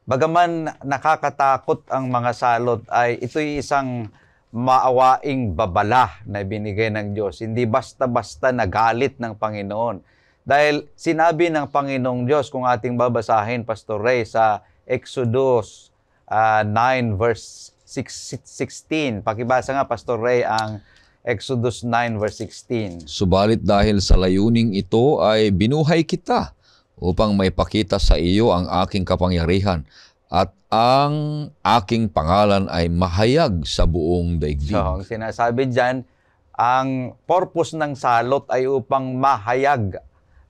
Speaker 3: Bagaman nakakatakot ang mga salot, ay ito'y isang maawaing babala na binigay ng Diyos. Hindi basta-basta nagalit ng Panginoon. Dahil sinabi ng Panginoong Diyos, kung ating babasahin, Pastor Ray, sa Exodus 9 verse 16. Pakibasa nga, Pastor Ray, ang Exodus 9 verse 16.
Speaker 1: Subalit dahil sa layuning ito ay binuhay kita upang maipakita sa iyo ang aking kapangyarihan at ang aking pangalan ay mahayag sa buong daigdig.
Speaker 3: So, ang sinasabi dyan, ang purpose ng salot ay upang mahayag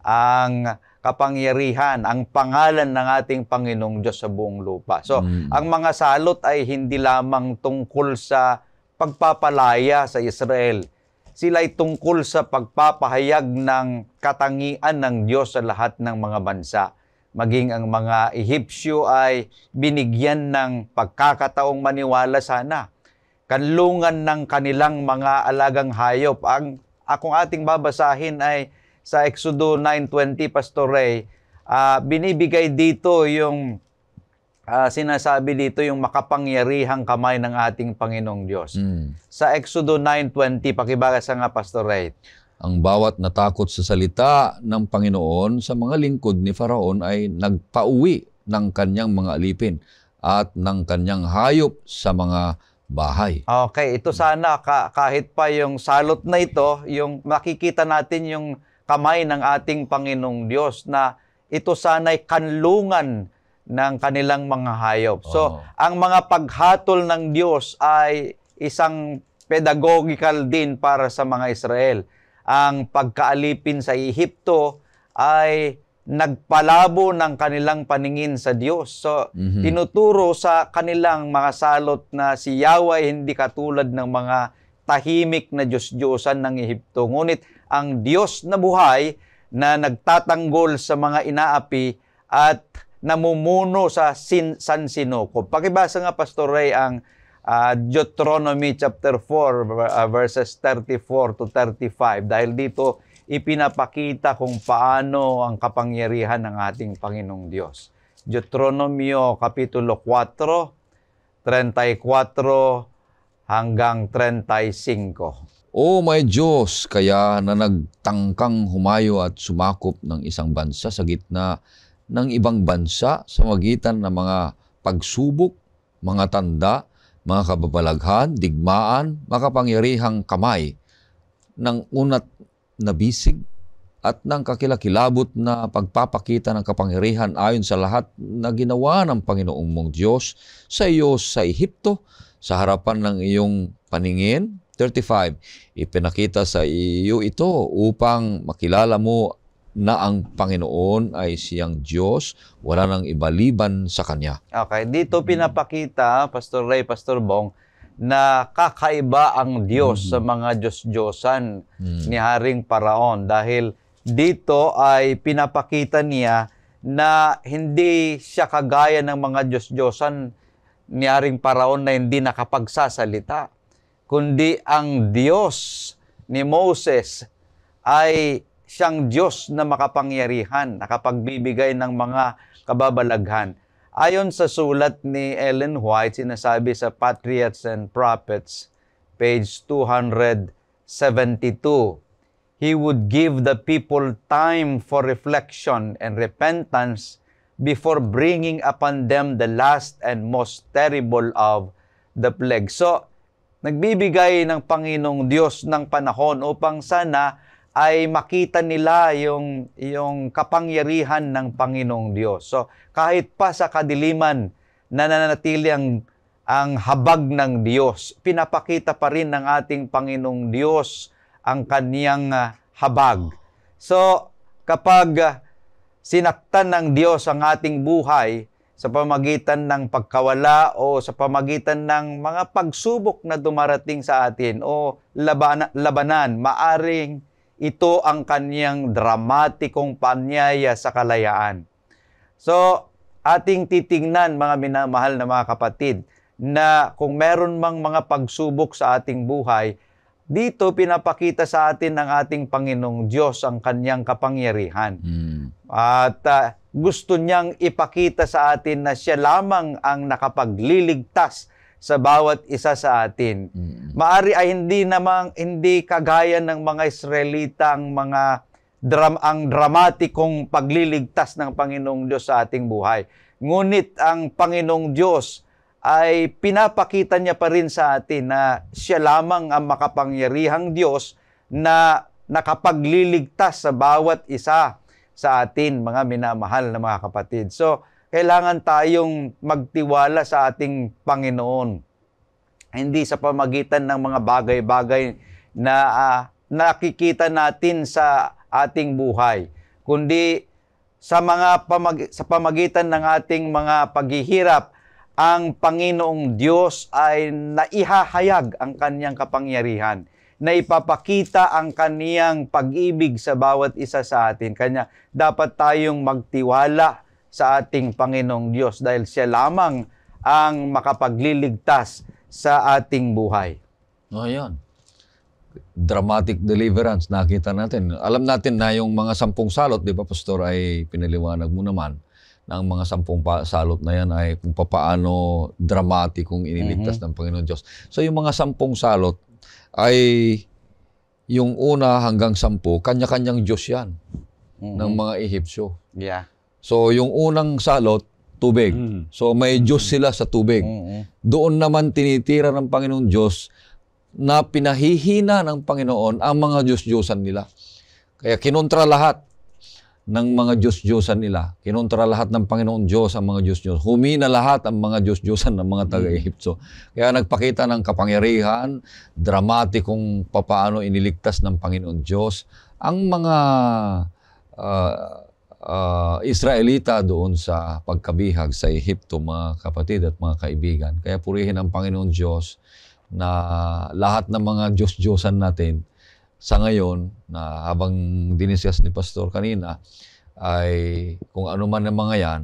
Speaker 3: ang kapangyarihan, ang pangalan ng ating Panginoong Diyos sa buong lupa. So, ang mga salot ay hindi lamang tungkol sa pagpapalaya sa Israel. Sila ay tungkol sa pagpapahayag ng katangian ng Diyos sa lahat ng mga bansa. Maging ang mga Ehipsyo ay binigyan ng pagkakataong maniwala sana. Kanlungan ng kanilang mga alagang hayop. Ang akong ating babasahin ay sa Exodo 9:20, Pastor Ray, binibigay dito yung sinasabi dito yung makapangyarihang kamay ng ating Panginoong Diyos. Sa Exodo 9:20, pakibasa nga, Pastor Ray.
Speaker 1: Ang bawat natakot sa salita ng Panginoon sa mga lingkod ni Faraon ay nagpauwi ng kanyang mga alipin at ng kanyang hayop sa mga bahay.
Speaker 3: Okay, ito sana kahit pa yung salot na ito, yung makikita natin yung kamay ng ating Panginoong Diyos na ito sana'y kanlungan ng kanilang mga hayop. So, ang mga paghatol ng Diyos ay isang pedagogical din para sa mga Israel. Ang pagkaalipin sa Ehipto ay nagpalabo ng kanilang paningin sa Diyos. So, tinuturo sa kanilang mga salot na si Yahweh ay hindi katulad ng mga tahimik na Diyos-Diyosan ng Ehipto. Ngunit ang Diyos na buhay na nagtatanggol sa mga inaapi at namumuno sa sansinukob. Pakibasa nga, Pastor Ray, ang Deuteronomy chapter 4 verses 34 to 35. Dahil dito ipinapakita kung paano ang kapangyarihan ng ating Panginoong Diyos. Deuteronomio Kapitulo 4, 34 hanggang 35.
Speaker 1: O may Diyos, kaya na nagtangkang humayo at sumakop ng isang bansa sa gitna ng ibang bansa sa magitan ng mga pagsubok, mga tanda, mga kababalaghan, digmaan, makapangyarihang kamay, ng unat na bisig at ng kakilakilabot na pagpapakita ng kapangyarihan ayon sa lahat na ginawa ng Panginoong mong Diyos sa iyo sa Ehipto, sa harapan ng iyong paningin. 35, ipinakita sa iyo ito upang makilala mo na ang Panginoon ay siyang Diyos, wala nang ibaliban sa Kanya.
Speaker 3: Okay, dito pinapakita, Pastor Ray, Pastor Bong, na kakaiba ang Diyos sa mga Diyos-Diyosan ni Haring Paraon. Dahil dito ay pinapakita niya na hindi siya kagaya ng mga Diyos-Diyosan ni Haring Paraon na hindi nakapagsasalita, kundi ang Diyos ni Moses ay siyang Diyos na makapangyarihan, nakapagbibigay ng mga kababalaghan. Ayon sa sulat ni Ellen White, sinasabi sa Patriarchs and Prophets, page 272, He would give the people time for reflection and repentance before bringing upon them the last and most terrible of the plague. So, nagbibigay ng Panginoong Diyos ng panahon upang sana ay makita nila yung kapangyarihan ng Panginoong Diyos. So, kahit pa sa kadiliman na nananatili ang habag ng Diyos, pinapakita pa rin ng ating Panginoong Diyos ang kaniyang habag. So, kapag sinaktan ng Diyos ang ating buhay sa pamagitan ng pagkawala o sa pamagitan ng mga pagsubok na dumarating sa atin o labanan, maaring ito ang kaniyang dramatikong panyaya sa kalayaan. So, ating titingnan, mga minamahal na mga kapatid, na kung meron mang mga pagsubok sa ating buhay, dito pinapakita sa atin ng ating Panginoong Diyos ang kanyang kapangyarihan. At gusto niyang ipakita sa atin na siya lamang ang nakapagliligtas sa bawat isa sa atin. Maari ay hindi kagaya ng mga Israelita ang dramatikong pagliligtas ng Panginoong Diyos sa ating buhay. Ngunit ang Panginoong Diyos ay pinapakita niya pa rin sa atin na siya lamang ang makapangyarihang Diyos na nakapagliligtas sa bawat isa sa atin, mga minamahal na mga kapatid. So, kailangan tayong magtiwala sa ating Panginoon. Hindi sa pamagitan ng mga bagay-bagay na nakikita natin sa ating buhay, kundi sa pamagitan ng ating mga paghihirap, ang Panginoong Diyos ay naihahayag ang kanyang kapangyarihan, na ipapakita ang kaniyang pag-ibig sa bawat isa sa atin. Kanya dapat tayong magtiwala sa ating Panginoong Diyos dahil siya lamang ang makapagliligtas sa ating buhay.
Speaker 1: Ayan. Dramatic deliverance, nakita natin. Alam natin na yung mga 10 salot, di ba, Pastor, ay pinaliwanag mo naman na ang mga 10 salot na yan ay kung paano dramatikong iniligtas ng Panginoon Diyos. So yung mga 10 salot ay yung una hanggang 10, kanya-kanyang Diyos yan ng mga Ehipsyo.
Speaker 3: Yeah.
Speaker 1: So yung unang salot, tubig. So may Diyos sila sa tubig. Doon naman tinitira ng Panginoon Diyos na pinahihina ng Panginoon ang mga Diyos-Diyosan nila. Kaya kinontra lahat ng mga Diyos-Diyosan nila. Kinontra lahat ng Panginoon Diyos ang mga Diyos-Diyosan. Humina lahat ang mga Diyos-Diyosan ng mga taga-Ehipto. Kaya nagpakita ng kapangyarihan, dramatikong papaano iniligtas ng Panginoon Diyos ang mga Israelita doon sa pagkabihag sa Ehipto, mga kapatid at mga kaibigan. Kaya purihin ang Panginoon Diyos na lahat ng mga Diyos-Diyosan natin sa ngayon, na habang diniscuss ni Pastor kanina, ay kung ano man ang mga yan,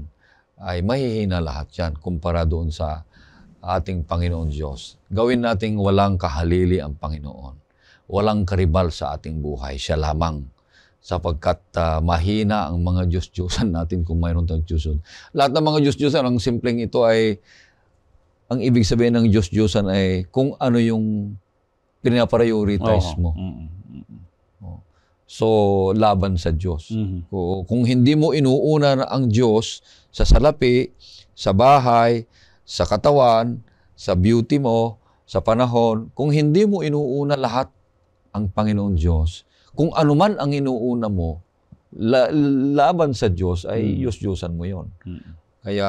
Speaker 1: ay mahihina lahat yan kumpara doon sa ating Panginoon Diyos. Gawin nating walang kahalili ang Panginoon. Walang karibal sa ating buhay. Siya lamang. Sapagkat mahina ang mga Diyos-Diyosan natin kung mayroon tayong Diyos. Lahat ng mga Diyos-Diyosan, ang simpleng ito ay, ang ibig sabihin ng Diyos-Diyosan ay kung ano yung pinaprioritize mo. So, laban sa Diyos. Kung hindi mo inuuna ang Diyos sa salapi, sa bahay, sa katawan, sa beauty mo, sa panahon, kung hindi mo inuuna lahat ang Panginoon Diyos, kung ano man ang inuuna mo, laban sa Diyos ay Diyos-Diyosan mo yon. Kaya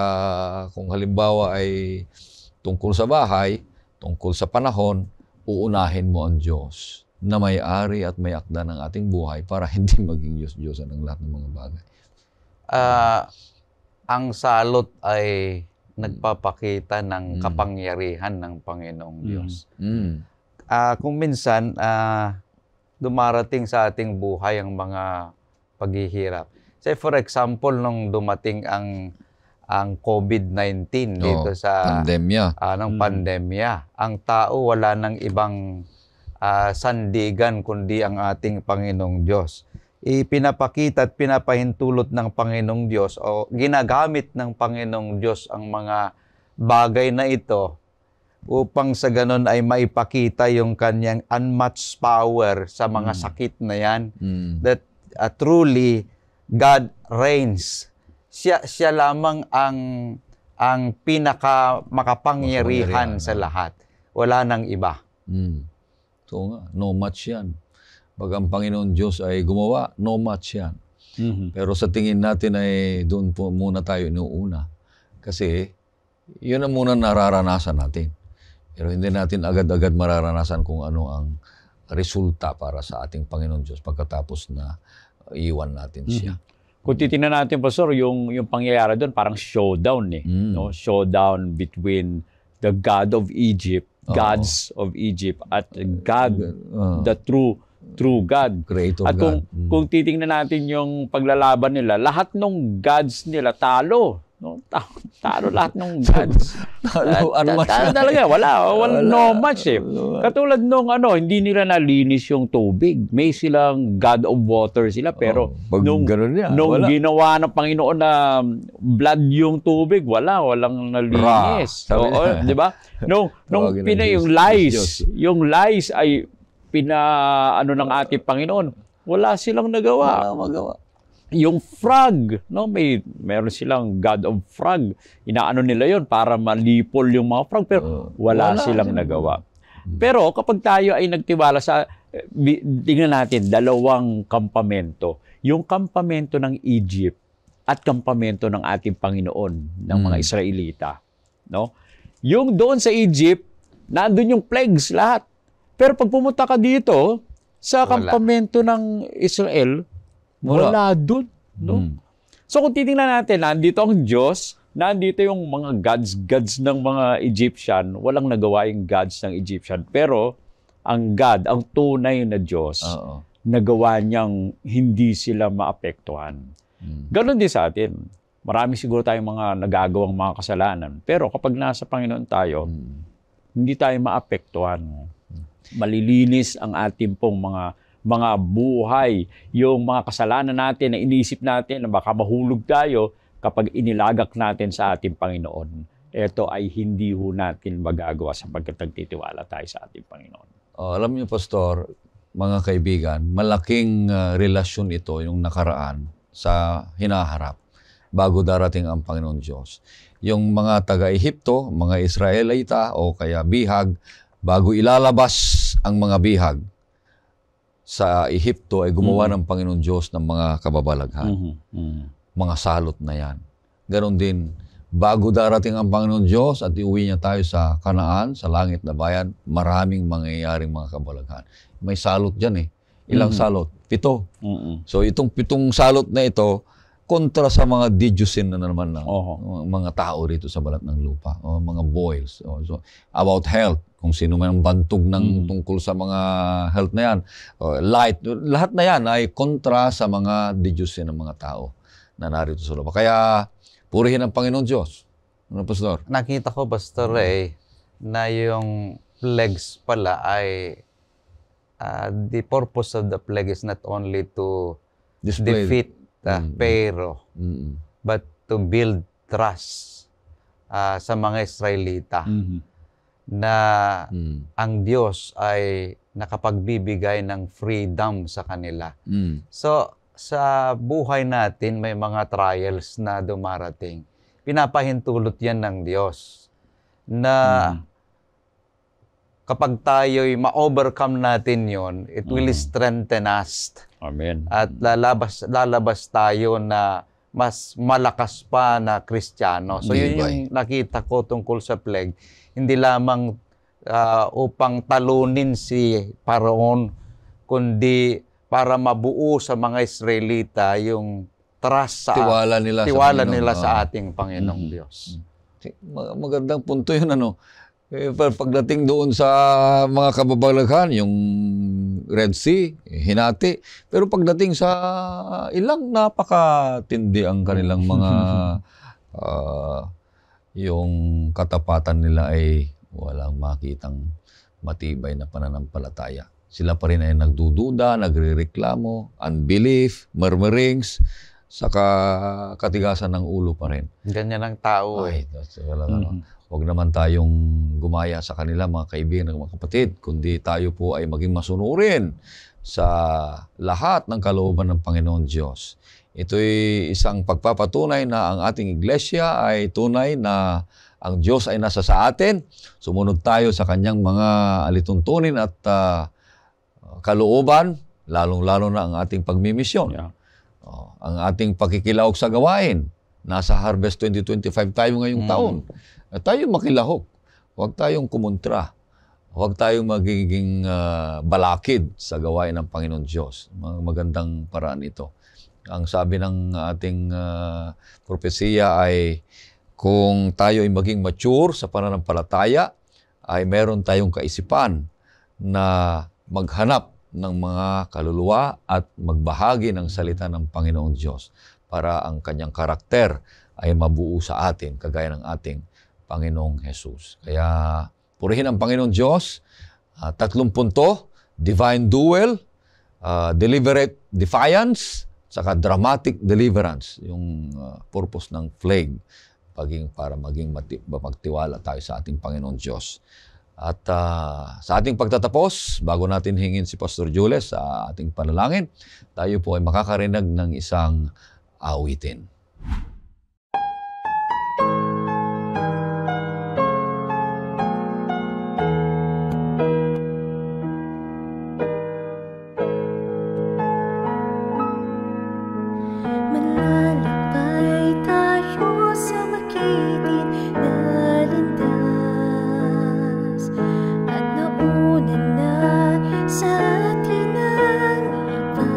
Speaker 1: kung halimbawa ay tungkol sa bahay, tungkol sa panahon, uunahin mo ang Diyos na may-ari at may akda ng ating buhay para hindi maging Diyos-Diyosan ang lahat ng mga bagay.
Speaker 3: Ang salot ay nagpapakita ng kapangyarihan ng Panginoong Diyos. Kung minsan, dumarating sa ating buhay ang mga paghihirap. Say for example, nung dumating ang COVID-19 dito sa
Speaker 1: pandemya.
Speaker 3: Pandemya, ang tao wala nang ibang sandigan kundi ang ating Panginoong Diyos. Ipinapakita at pinapahintulot ng Panginoong Diyos o ginagamit ng Panginoong Diyos ang mga bagay na ito upang sa ganon ay maipakita yung kanyang unmatched power sa mga sakit na yan. That truly God reigns. Siya lamang ang pinaka makapangyarihan sa lahat. Wala nang iba.
Speaker 1: So nga, no match yan. Pag ang Panginoon Diyos ay gumawa, no match yan. Pero sa tingin natin ay doon po muna tayo inuuna. Kasi yun ang muna nararanasan natin. Pero hindi natin agad-agad mararanasan kung ano ang resulta para sa ating Panginoon Diyos pagkatapos na iwan natin siya.
Speaker 2: Kung titingnan natin, Pastor, yung pangyayari doon, parang showdown no? Showdown between the God of Egypt, gods of Egypt, at God, the true God.
Speaker 1: Creator
Speaker 2: at
Speaker 1: God.
Speaker 2: Kung titingnan natin yung paglalaban nila, lahat ng gods nila talo. No? Talo lahat ng gods.
Speaker 1: Talo
Speaker 2: Talaga, walang no match eh. Katulad nung hindi nila nalinis yung tubig. May silang God of Water sila, pero
Speaker 1: pag
Speaker 2: nung
Speaker 1: ganun yan,
Speaker 2: nung
Speaker 1: wala.
Speaker 2: ginawa ng Panginoon na blood yung tubig, walang nalinis.
Speaker 1: Sabi
Speaker 2: Oo, di ba? Nung
Speaker 1: Tawagin ng
Speaker 2: yung
Speaker 1: Diyos.
Speaker 2: yung lies ay ng ating Panginoon, wala silang nagawa.
Speaker 1: Wala magawa.
Speaker 2: Yung frog, no, meron silang God of Frog. Inaano nila yon para malipol yung mga frog, pero wala silang nagawa. Pero kapag tayo ay nagtiwala sa, tingnan natin, dalawang kampamento. Yung kampamento ng Egypt at kampamento ng ating Panginoon, ng mga Israelita. No? Yung doon sa Egypt, nandun yung plagues lahat. Pero pag pumunta ka dito, sa kampamento ng Israel, wala doon. No? So kung titingnan natin, nandito ang Diyos, nandito yung mga gods ng mga Egyptian, walang nagawa yung gods ng Egyptian. Pero ang God, ang tunay na Diyos, nagawa niyang hindi sila maapektuhan. Ganon din sa atin. Marami siguro tayong mga nagagawang mga kasalanan. Pero kapag nasa Panginoon tayo, hindi tayo maapektuhan. Malilinis ang ating pong mga buhay, yung mga kasalanan natin na iniisip natin na baka mahulog tayo kapag inilagak natin sa ating Panginoon. Ito ay hindi ho natin magagawa sapagkat nagtitiwala tayo sa ating Panginoon.
Speaker 1: Alam niyo, Pastor, mga kaibigan, malaking relasyon ito yung nakaraan sa hinaharap bago darating ang Panginoon Diyos. Yung mga taga-Ehipto, mga Israelita o kaya bihag, bago ilalabas ang mga bihag sa Ehipto ay gumawa ng Panginoon Diyos ng mga kababalaghan. Mga salot na yan. Ganon din, bago darating ang Panginoon Diyos at iuwi niya tayo sa Kanaan, sa langit na bayan, maraming mangyayaring mga kababalaghan. May salot dyan eh. Ilang salot? 7. So itong 7 salot na ito, kontra sa mga didyusin na naman ng mga tao rito sa balat ng lupa. Mga boils. So, about health, kung sino man ang bantog ng tungkol sa mga health na yan, light, lahat na yan ay kontra sa mga didyusin ng mga tao na narito sa lupa. Kaya, purihin ang Panginoon Diyos. Ano, Pastor?
Speaker 3: Nakita ko, Pastor Ray, na yung plagues pala ay the purpose of the plague is not only to defeat Pharaoh, but to build trust sa mga Israelita na ang Diyos ay nakapagbibigay ng freedom sa kanila. So, sa buhay natin, may mga trials na dumarating. Pinapahintulot yan ng Diyos na kapag tayo'y ma-overcome natin yon, it will strengthen us.
Speaker 2: Amen.
Speaker 3: At lalabas tayo na mas malakas pa na Kristiyano. So yun yung nakita ko tungkol sa plague. Hindi lamang upang talunin si Paraon, kundi para mabuo sa mga Israelita yung trust sa tiwala nila sa ating Panginoong Diyos.
Speaker 1: Magandang punto yun, ano. Pagdating doon sa mga kababalaghan, yung Red Sea, hinati. Pero pagdating sa ilang napakatindi ang kanilang mga yung katapatan nila ay walang makitang matibay na pananampalataya. Sila pa rin ay nagdududa, nagrereklamo, unbelief, murmurings, saka katigasan ng ulo pa rin.
Speaker 3: Ganyan ang tao eh.
Speaker 1: Huwag naman tayong gumaya sa kanila, mga kaibigan, mga kapatid, kundi tayo po ay maging masunurin sa lahat ng kalooban ng Panginoon Diyos. Ito'y isang pagpapatunay na ang ating iglesia ay tunay na ang Diyos ay nasa sa atin. Sumunod tayo sa kanyang mga alituntunin at kalooban, lalong-lalo na ang ating pagmimisyon. Ang ating pakikilaok sa gawain. Nasa Harvest 2025 tayo ngayong taon. Tayo makilahok. Huwag tayong kumontra. Huwag tayong magiging balakid sa gawain ng Panginoon Diyos. Magandang paraan ito. Ang sabi ng ating propesiya ay kung tayo ay maging mature sa pananampalataya, ay meron tayong kaisipan na maghanap ng mga kaluluwa at magbahagi ng salita ng Panginoong Diyos para ang kanyang karakter ay mabuo sa atin, kagaya ng ating Panginoong Jesus. Kaya purihin ang Panginoong Diyos. 3 punto, divine duel, deliberate defiance, saka dramatic deliverance, yung purpose ng plague, para maging magtiwala tayo sa ating Panginoong Diyos. At sa ating pagtatapos, bago natin hingin si Pastor Jules sa ating panalangin, tayo po ay makakarinig ng isang awitin.
Speaker 4: Manlalakbay tayo sa makitid na landas at nauna na sa atin ang iba.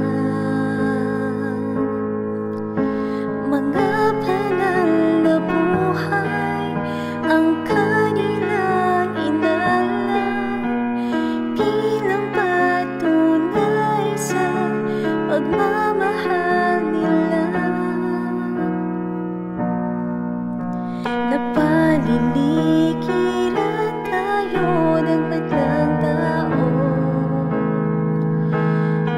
Speaker 4: Mga banal na buhay ang kanilang inalay bilang patunay sa pagmamahal nila. Napaliligiran tayo ng madlang taon.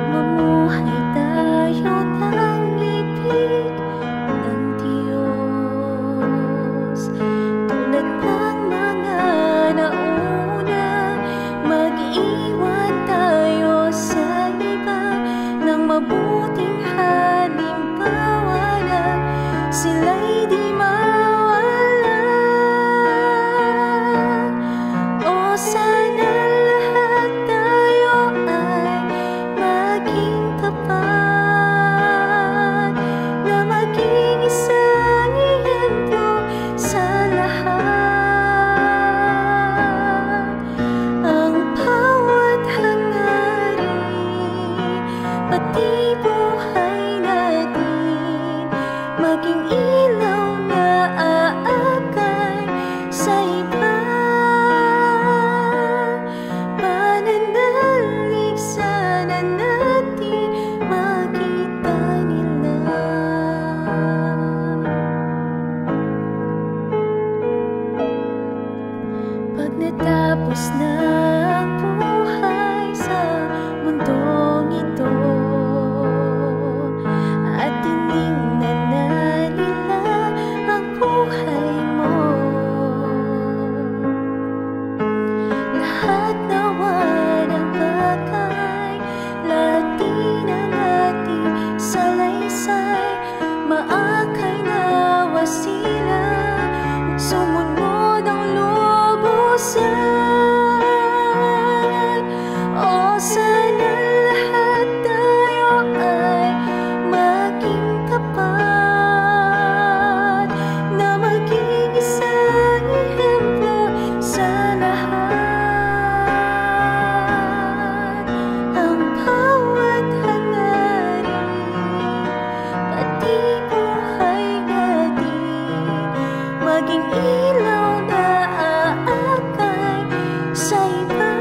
Speaker 4: Mamuhay tayo ng libig ng Diyos. Tulad ng mga nauna, mag-iwan tayo sa iba ng mabuting halimbawa na sila'y di mawala. O sana lahat tayo ay maging tapat, na maging isang ehemplo sa lahat. Ang bawat hangarin, pati buhay natin, maging ilaw na aakay sa iba. Pananalig sana natin makita nila. Pag natapos na ang buhay sa mundong ito at tiningnan na nila ang buhay mo, lahat nawa ng bagay, lahat ng ating salaysay, maakay nawa sila sumunod ang lubusan. O sana lahat tayo ay maging tapat, na maging isang ehemplo sa lahat. Ang bawat hangarin, pati buhay natin, maging ilaw na aakay sa iba.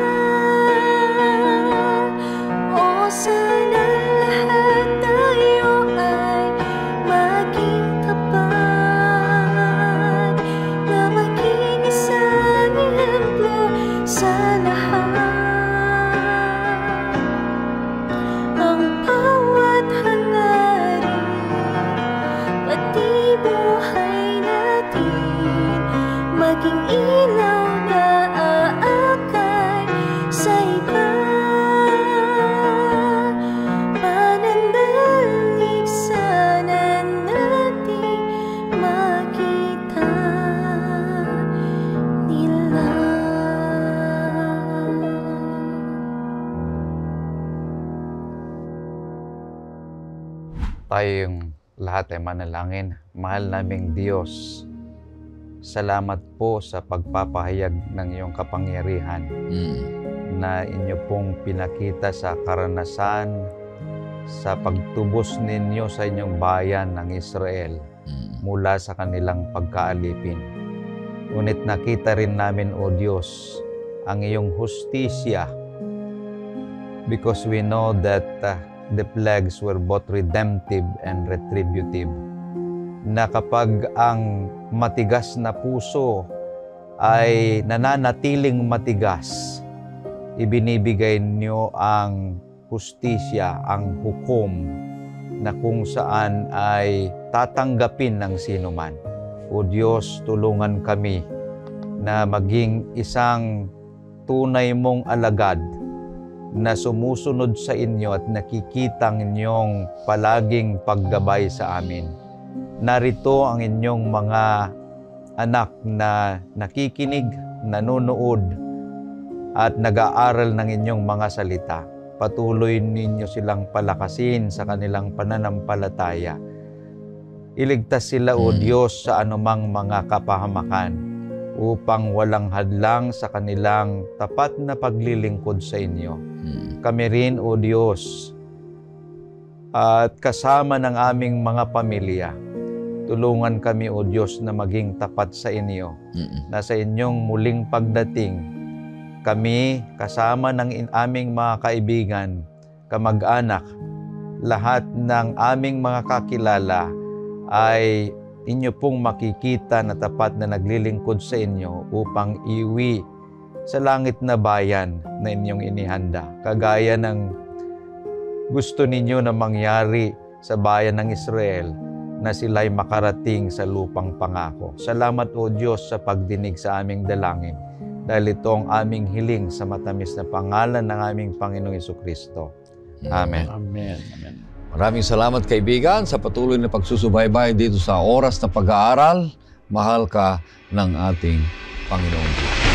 Speaker 4: O sana lahat tayo ay maging tapat, na maging isang ehemplo sa lahat. Ang bawat hangarin, pati buhay natin, maging ilaw na aakay sa iba. Pananalig sana natin makita nila.
Speaker 3: Tayong lahat ay manalangin. Mahal naming Diyos, salamat po sa pagpapahayag ng iyong kapangyarihan na inyo pong pinakita sa karanasan sa pagtubos ninyo sa inyong bayan ng Israel mula sa kanilang pagkaalipin. Ngunit nakita rin namin, O Diyos, ang iyong hustisya, because we know that the plagues were both redemptive and retributive. na kapag ang matigas na puso ay nananatiling matigas, ibinibigay niyo ang hustisya, ang hukom na kung saan ay tatanggapin ng sino man. O Diyos, tulungan kami na maging isang tunay mong alagad na sumusunod sa inyo at nakikitang inyong palaging paggabay sa amin. Narito ang inyong mga anak na nakikinig, nanonood, at nag-aaral ng inyong mga salita. Patuloy ninyo silang palakasin sa kanilang pananampalataya. Iligtas sila, O Diyos, sa anumang mga kapahamakan upang walang hadlang sa kanilang tapat na paglilingkod sa inyo. Kami rin, O Diyos, at kasama ng aming mga pamilya, tulungan kami, O Diyos, na maging tapat sa inyo. Na sa inyong muling pagdating, kami, kasama ng aming mga kaibigan, kamag-anak, lahat ng aming mga kakilala ay inyo pong makikita na tapat na naglilingkod sa inyo upang iwi sa langit na bayan na inyong inihanda. Kagaya ng gusto ninyo na mangyari sa bayan ng Israel, na sila'y makarating sa lupang pangako. Salamat, O Diyos, sa pagdinig sa aming dalangin, dahil ito ang aming hiling sa matamis na pangalan ng aming Panginoong Jesucristo. Amen.
Speaker 2: Amen. Amen.
Speaker 1: Maraming salamat, kaibigan, sa patuloy na pagsusubaybay dito sa oras na pag-aaral. Mahal ka ng ating Panginoon Diyos.